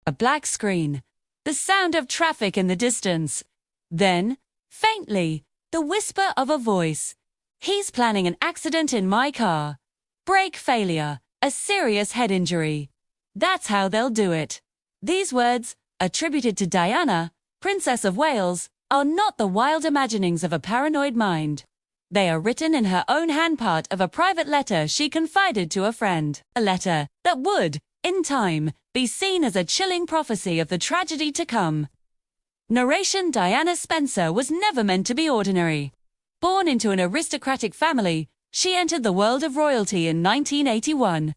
A black screen. The sound of traffic in the distance. Then, faintly, the whisper of a voice. He's planning an accident in my car. Brake failure. A serious head injury. That's how they'll do it. These words, attributed to Diana, Princess of Wales, are not the wild imaginings of a paranoid mind. They are written in her own hand, part of a private letter she confided to a friend. A letter that would, in time, be seen as a chilling prophecy of the tragedy to come. Narration: Diana Spencer was never meant to be ordinary. Born into an aristocratic family, she entered the world of royalty in 1981.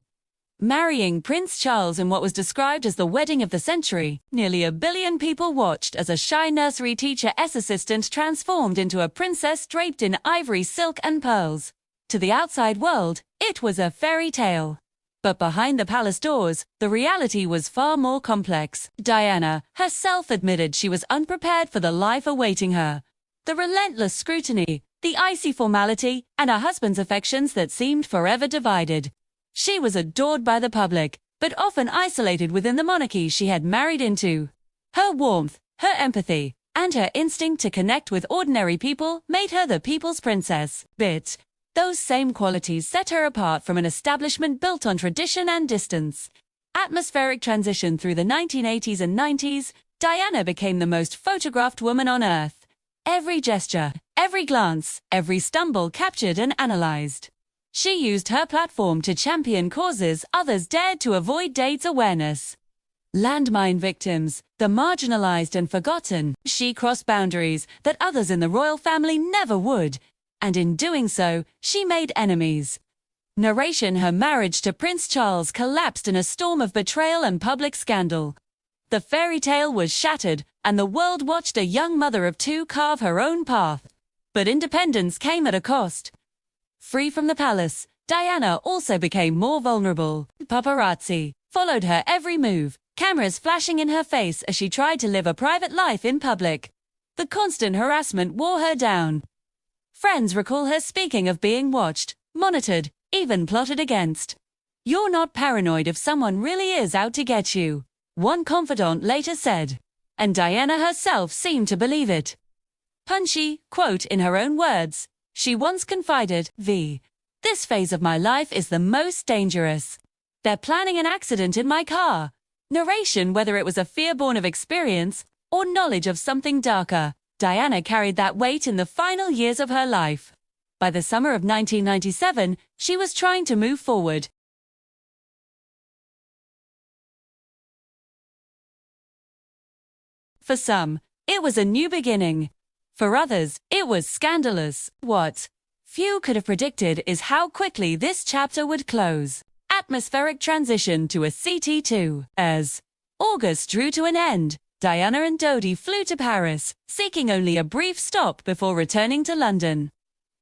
Marrying Prince Charles in what was described as the wedding of the century, nearly 1 billion people watched as a shy nursery teacher-s assistant transformed into a princess draped in ivory, silk and pearls. To the outside world, it was a fairy tale. But behind the palace doors, the reality was far more complex. Diana herself admitted she was unprepared for the life awaiting her. The relentless scrutiny, the icy formality, and her husband's affections that seemed forever divided. She was adored by the public, but often isolated within the monarchy she had married into. Her warmth, her empathy, and her instinct to connect with ordinary people made her the people's princess. But those same qualities set her apart from an establishment built on tradition and distance. Atmospheric transition: through the 1980s and 90s, Diana became the most photographed woman on earth. Every gesture, every glance, every stumble captured and analyzed. She used her platform to champion causes others dared to avoid. Dates awareness. Landmine victims, the marginalized and forgotten. She crossed boundaries that others in the royal family never would, and in doing so, she made enemies. Narration: her marriage to Prince Charles collapsed in a storm of betrayal and public scandal. The fairy tale was shattered, and the world watched a young mother of two carve her own path. But independence came at a cost. Free from the palace, Diana also became more vulnerable. Paparazzi followed her every move, cameras flashing in her face as she tried to live a private life in public. The constant harassment wore her down. Friends recall her speaking of being watched, monitored, even plotted against. "You're not paranoid if someone really is out to get you," one confidant later said. And Diana herself seemed to believe it. Punchy, quote, in her own words, she once confided, "This phase of my life is the most dangerous. They're planning an accident in my car." Narration: whether it was a fear born of experience or knowledge of something darker, Diana carried that weight in the final years of her life. By the summer of 1997, she was trying to move forward. For some, it was a new beginning. For others, it was scandalous. What few could have predicted is how quickly this chapter would close. Atmospheric transition to a CT2. As August drew to an end, Diana and Dodi flew to Paris, seeking only a brief stop before returning to London.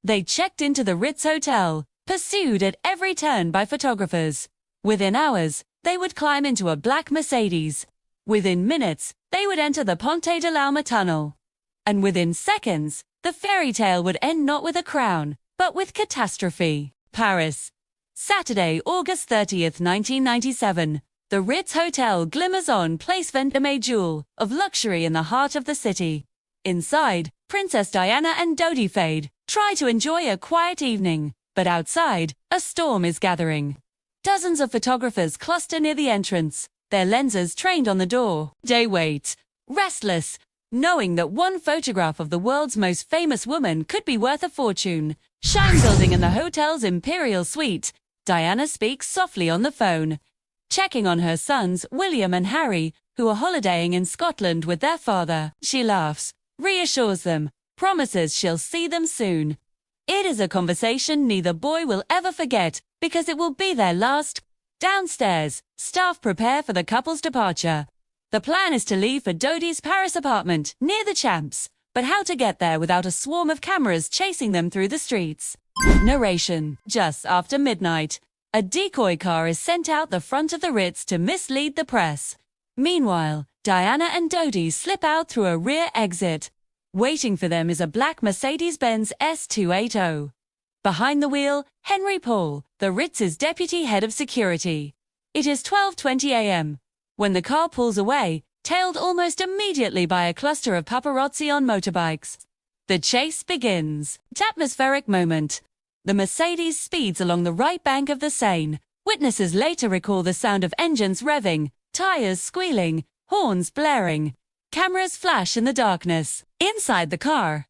They checked into the Ritz Hotel, pursued at every turn by photographers. Within hours, they would climb into a black Mercedes. Within minutes, they would enter the Ponte de l'Alma tunnel. And within seconds, the fairy tale would end not with a crown, but with catastrophe. Paris. Saturday, August 30th, 1997. The Ritz Hotel glimmers on Place Vendôme, jewel of luxury in the heart of the city. Inside, Princess Diana and Dodi Fade try to enjoy a quiet evening, but outside, a storm is gathering. Dozens of photographers cluster near the entrance, their lenses trained on the door. They wait, restless, knowing that one photograph of the world's most famous woman could be worth a fortune. Shine building in the hotel's imperial suite, Diana speaks softly on the phone, checking on her sons, William and Harry, who are holidaying in Scotland with their father. She laughs, reassures them, promises she'll see them soon. It is a conversation neither boy will ever forget, because it will be their last. Downstairs, staff prepare for the couple's departure. The plan is to leave for Dodi's Paris apartment, near the Champs, but how to get there without a swarm of cameras chasing them through the streets. Narration: just after midnight, a decoy car is sent out the front of the Ritz to mislead the press. Meanwhile, Diana and Dodi slip out through a rear exit. Waiting for them is a black Mercedes-Benz S280. Behind the wheel, Henry Paul, the Ritz's deputy head of security. It is 12:20 a.m. when the car pulls away, tailed almost immediately by a cluster of paparazzi on motorbikes. The chase begins. Atmospheric moment. The Mercedes speeds along the right bank of the Seine. Witnesses later recall the sound of engines revving, tires squealing, horns blaring. Cameras flash in the darkness. Inside the car,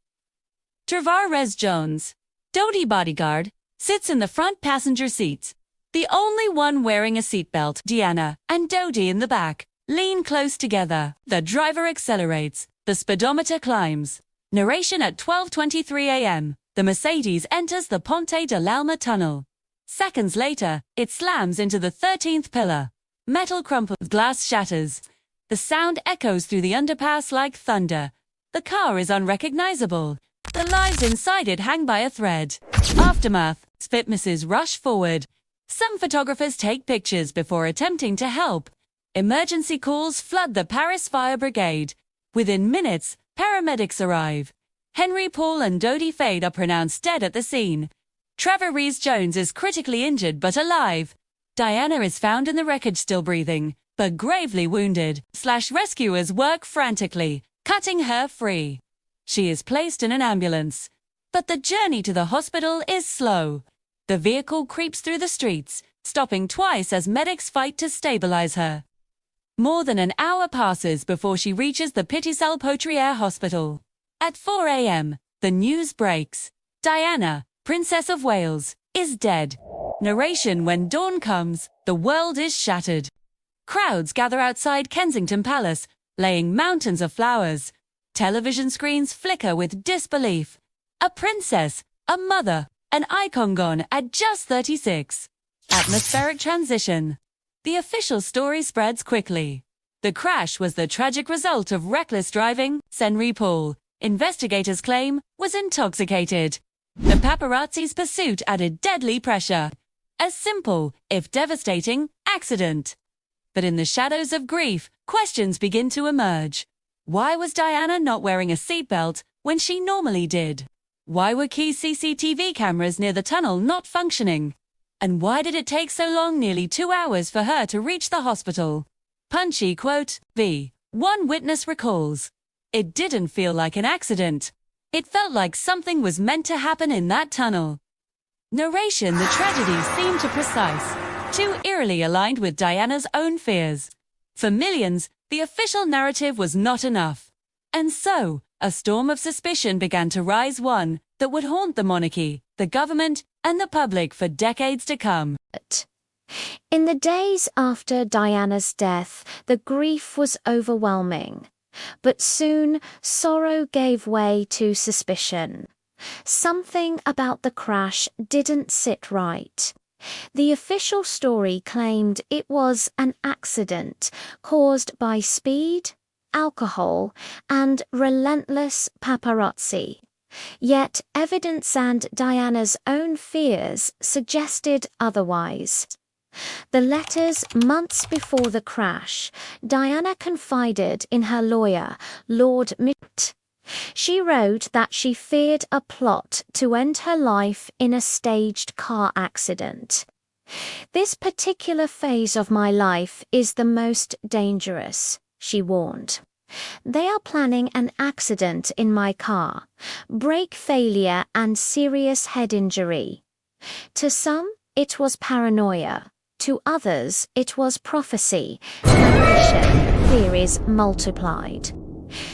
Travarez Jones, Dodi bodyguard, sits in the front passenger seat. The only one wearing a seatbelt, Diana, and Dodi in the back, lean close together. The driver accelerates. The speedometer climbs. Narration at 12:23 a.m. The Mercedes enters the Ponte de l'Alma tunnel. Seconds later, it slams into the 13th pillar. Metal crumples, glass shatters. The sound echoes through the underpass like thunder. The car is unrecognizable. The lives inside it hang by a thread. Aftermath. Witnesses rush forward. Some photographers take pictures before attempting to help. Emergency calls flood the Paris Fire Brigade. Within minutes, paramedics arrive. Henry Paul and Dodi Fade are pronounced dead at the scene. Travarez Jones is critically injured but alive. Diana is found in the wreckage still breathing, but gravely wounded. Rescuers work frantically, cutting her free. She is placed in an ambulance. But the journey to the hospital is slow. The vehicle creeps through the streets, stopping twice as medics fight to stabilize her. More than an hour passes before she reaches the Petit-Salpêtrière hospital. At 4 a.m., the news breaks. Diana, Princess of Wales, is dead. Narration: when dawn comes, the world is shattered. Crowds gather outside Kensington Palace, laying mountains of flowers. Television screens flicker with disbelief. A princess, a mother, an icon gone at just 36. Atmospheric transition. The official story spreads quickly. The crash was the tragic result of reckless driving. Henry Paul, investigators claim, was intoxicated. The paparazzi's pursuit added deadly pressure. A simple, if devastating, accident. But in the shadows of grief, questions begin to emerge. Why was Diana not wearing a seatbelt when she normally did? Why were key CCTV cameras near the tunnel not functioning? And why did it take so long, nearly 2 hours, for her to reach the hospital? Punchy quote, one witness recalls. It didn't feel like an accident. It felt like something was meant to happen in that tunnel. Narration: the tragedy seemed too precise, too eerily aligned with Diana's own fears. For millions, the official narrative was not enough. And so, a storm of suspicion began to rise, one that would haunt the monarchy, the government, and the public for decades to come. In the days after Diana's death, the grief was overwhelming. But soon, sorrow gave way to suspicion. Something about the crash didn't sit right. The official story claimed it was an accident caused by speed, alcohol, and relentless paparazzi. Yet evidence and Diana's own fears suggested otherwise. The letters months before the crash, Diana confided in her lawyer, Lord Mitt. She wrote that she feared a plot to end her life in a staged car accident. "This particular phase of my life is the most dangerous," she warned. "They are planning an accident in my car, brake failure and serious head injury. To some, it was paranoia. To others, it was prophecy. Theories multiplied.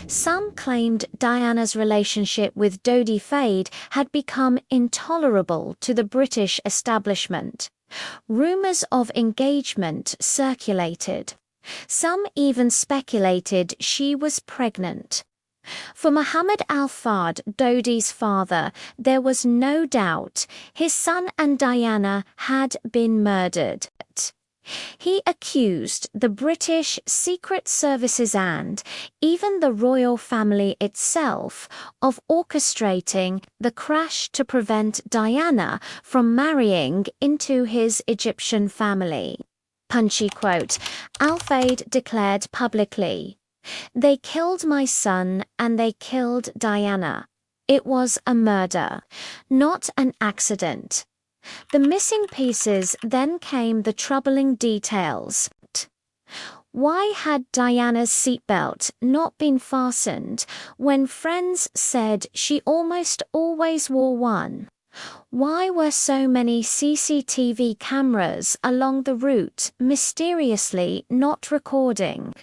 Some claimed Diana's relationship with Dodi Fade had become intolerable to the British establishment. Rumours of engagement circulated. Some even speculated she was pregnant. For Mohammed Al-Fahd, Dodi's father, there was no doubt his son and Diana had been murdered. He accused the British Secret Services and even the royal family itself of orchestrating the crash to prevent Diana from marrying into his Egyptian family. Punchy quote, Al-Fahd declared publicly, "They killed my son and they killed Diana. It was a murder, not an accident." The missing pieces then came the troubling details. Why had Diana's seatbelt not been fastened when friends said she almost always wore one? Why were so many CCTV cameras along the route mysteriously not recording?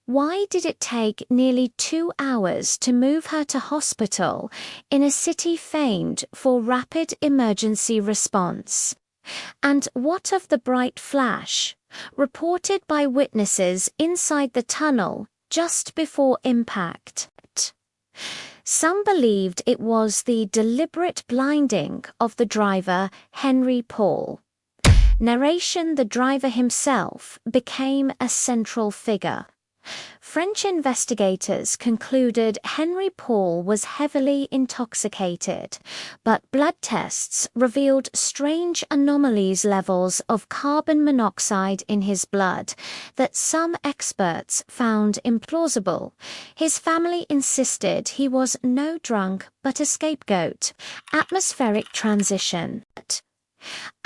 Why did it take nearly 2 hours to move her to hospital in a city famed for rapid emergency response? And what of the bright flash, reported by witnesses inside the tunnel just before impact? Some believed it was the deliberate blinding of the driver, Henry Paul. Narration: the driver himself became a central figure. French investigators concluded Henry Paul was heavily intoxicated, but blood tests revealed strange anomalies, levels of carbon monoxide in his blood that some experts found implausible. His family insisted he was no drunk but a scapegoat. Atmospheric transition.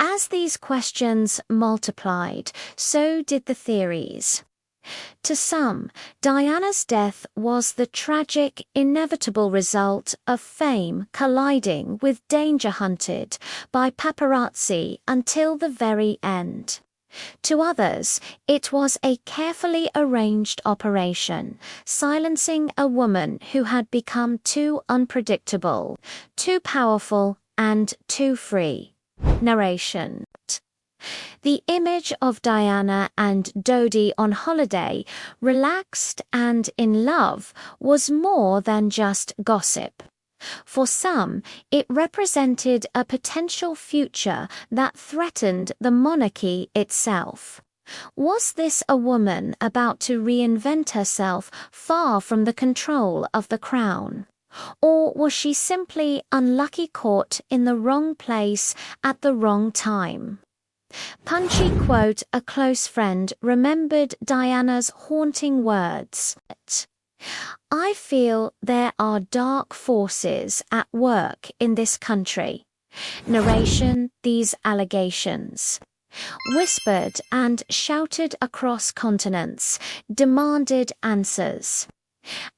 As these questions multiplied, so did the theories. To some, Diana's death was the tragic, inevitable result of fame colliding with danger, hunted by paparazzi until the very end. To others, it was a carefully arranged operation, silencing a woman who had become too unpredictable, too powerful, and too free. Narration: the image of Diana and Dodi on holiday, relaxed and in love, was more than just gossip. For some, it represented a potential future that threatened the monarchy itself. Was this a woman about to reinvent herself far from the control of the crown? Or was she simply unlucky, caught in the wrong place at the wrong time? Punchy quote: a close friend remembered Diana's haunting words, "I feel there are dark forces at work in this country." Narration: these allegations, whispered and shouted across continents, demanded answers.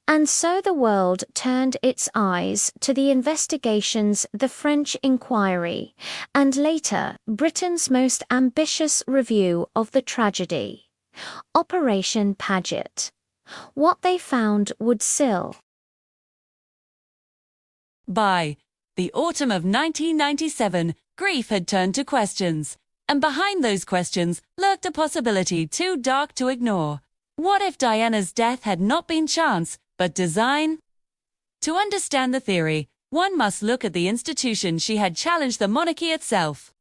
And so the world turned its eyes to the investigations, the French inquiry, and later Britain's most ambitious review of the tragedy, Operation Paget. What they found would still. By the autumn of 1997, grief had turned to questions, and behind those questions lurked a possibility too dark to ignore. What if Diana's death had not been chance, but design? To understand the theory, one must look at the institution she had challenged: the monarchy itself.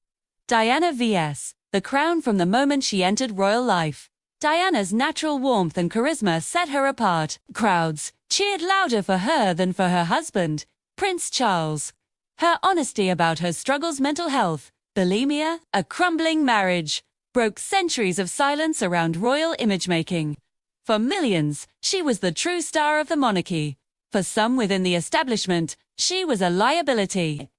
Diana vs. the crown. From the moment she entered royal life, Diana's natural warmth and charisma set her apart. Crowds cheered louder for her than for her husband, Prince Charles. Her honesty about her struggles, mental health, bulimia, a crumbling marriage, broke centuries of silence around royal image-making. For millions, she was the true star of the monarchy. For some within the establishment, she was a liability.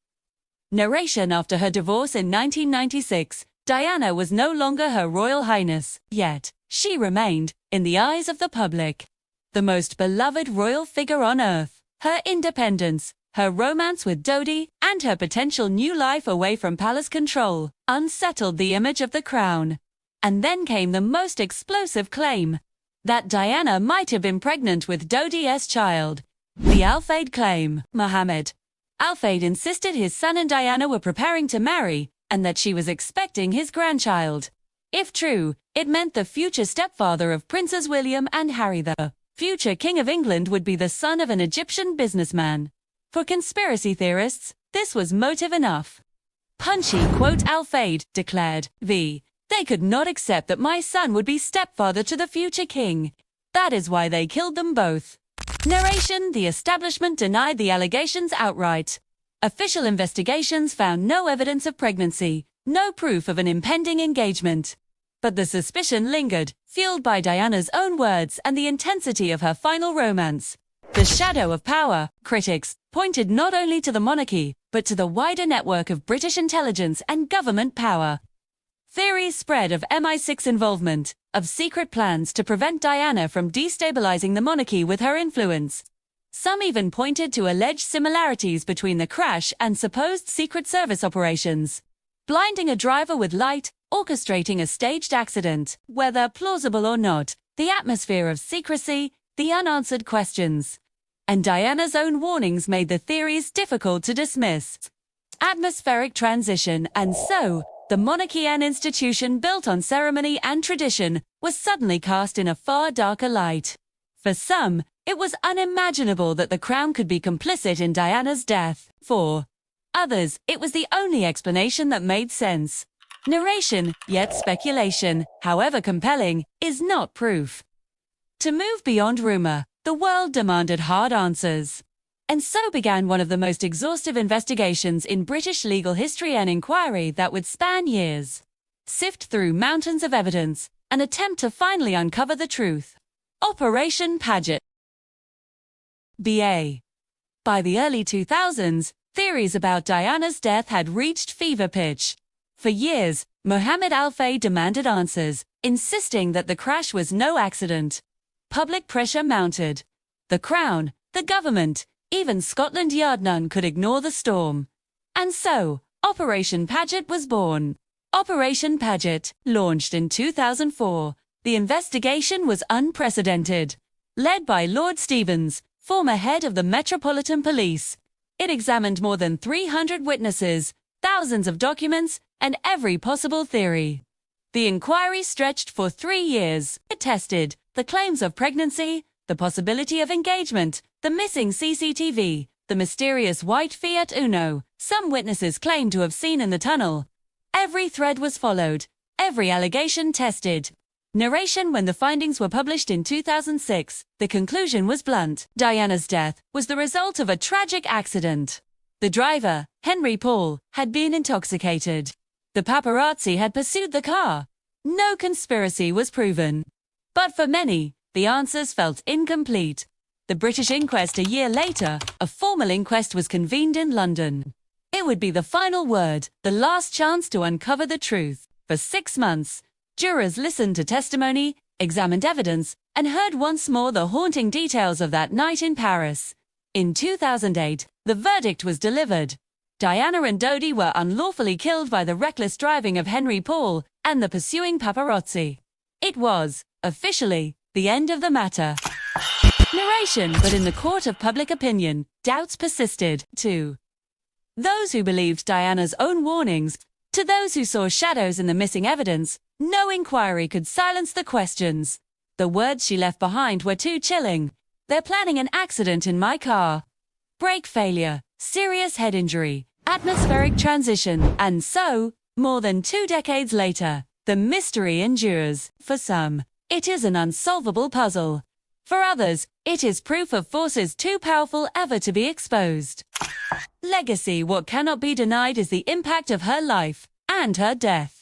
Narration: after her divorce in 1996, Diana was no longer Her Royal Highness, yet she remained, in the eyes of the public, the most beloved royal figure on earth. Her independence, her romance with Dodi, and her potential new life away from palace control unsettled the image of the crown. And then came the most explosive claim: that Diana might have been pregnant with Dodi's child. The Al-Qaeda claim. Mohammed Al-Qaeda insisted his son and Diana were preparing to marry, and that she was expecting his grandchild. If true, it meant the future stepfather of Princes William and Harry, the future King of England, would be the son of an Egyptian businessman. For conspiracy theorists, this was motive enough. Punchy quote: Al-Qaeda declared, "They could not accept that my son would be stepfather to the future king. That is why they killed them both." Narration: the establishment denied the allegations outright. Official investigations found no evidence of pregnancy, no proof of an impending engagement. But the suspicion lingered, fueled by Diana's own words and the intensity of her final romance. The shadow of power, critics pointed not only to the monarchy, but to the wider network of British intelligence and government power. Theories spread of MI6 involvement, of secret plans to prevent Diana from destabilizing the monarchy with her influence. Some even pointed to alleged similarities between the crash and supposed Secret Service operations. Blinding a driver with light, orchestrating a staged accident, whether plausible or not, the atmosphere of secrecy, the unanswered questions, and Diana's own warnings made the theories difficult to dismiss. Atmospheric transition, and so, the monarchy, an institution built on ceremony and tradition, was suddenly cast in a far darker light. For some, it was unimaginable that the crown could be complicit in Diana's death. For others, it was the only explanation that made sense. Narration, yet speculation, however compelling, is not proof. To move beyond rumor, the world demanded hard answers. And so began one of the most exhaustive investigations in British legal history, an inquiry that would span years, sift through mountains of evidence, and attempt to finally uncover the truth. Operation Paget. BA. By the early 2000s, theories about Diana's death had reached fever pitch. For years, Mohammed Al-Fayed demanded answers, insisting that the crash was no accident. Public pressure mounted. The Crown, the government, even Scotland Yard, none could ignore the storm. And so, Operation Paget was born. Operation Paget, launched in 2004, the investigation was unprecedented. Led by Lord Stevens, former head of the Metropolitan Police, it examined more than 300 witnesses, thousands of documents, and every possible theory. The inquiry stretched for 3 years. It tested the claims of pregnancy, the possibility of engagement, the missing CCTV, the mysterious white Fiat Uno some witnesses claimed to have seen in the tunnel. Every thread was followed, every allegation tested. Narration. When the findings were published in 2006, the conclusion was blunt. Diana's death was the result of a tragic accident. The driver, Henry Paul, had been intoxicated. The paparazzi had pursued the car. No conspiracy was proven. But for many, the answers felt incomplete. The British inquest. A year later, a formal inquest was convened in London. It would be the final word, the last chance to uncover the truth. For 6 months, jurors listened to testimony, examined evidence, and heard once more the haunting details of that night in Paris. In 2008, the verdict was delivered. Diana and Dodi were unlawfully killed by the reckless driving of Henry Paul and the pursuing paparazzi. It was, officially, the end of the matter. Narration. But in the court of public opinion, doubts persisted, to those who believed Diana's own warnings, to those who saw shadows in the missing evidence. No inquiry could silence the questions. The words she left behind were too chilling. They're planning an accident in my car. Brake failure, serious head injury, atmospheric transition, and so, more than 2 decades later, the mystery endures. For some, it is an unsolvable puzzle. For others, it is proof of forces too powerful ever to be exposed. Legacy. What cannot be denied is the impact of her life and her death.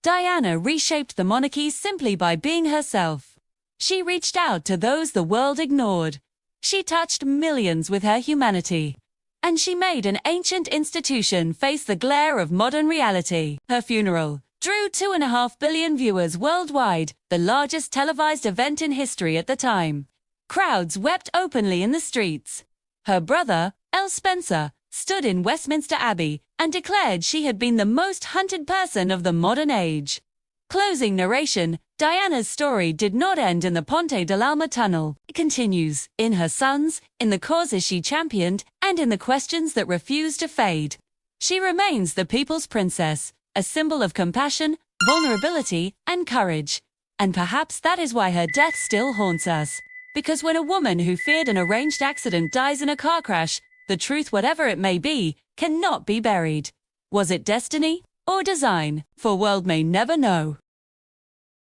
Diana reshaped the monarchy simply by being herself. She reached out to those the world ignored. She touched millions with her humanity. And she made an ancient institution face the glare of modern reality. Her funeral drew 2.5 billion viewers worldwide, the largest televised event in history at the time. Crowds wept openly in the streets. Her brother, L. Spencer, stood in Westminster Abbey and declared she had been the most hunted person of the modern age. Closing narration. Diana's story did not end in the Ponte dell'Alma tunnel. It continues, in her sons, in the causes she championed, and in the questions that refused to fade. She remains the people's princess, a symbol of compassion, vulnerability, and courage. And perhaps that is why her death still haunts us. Because when a woman who feared an arranged accident dies in a car crash, the truth, whatever it may be, cannot be buried. Was it destiny or design? For world may never know.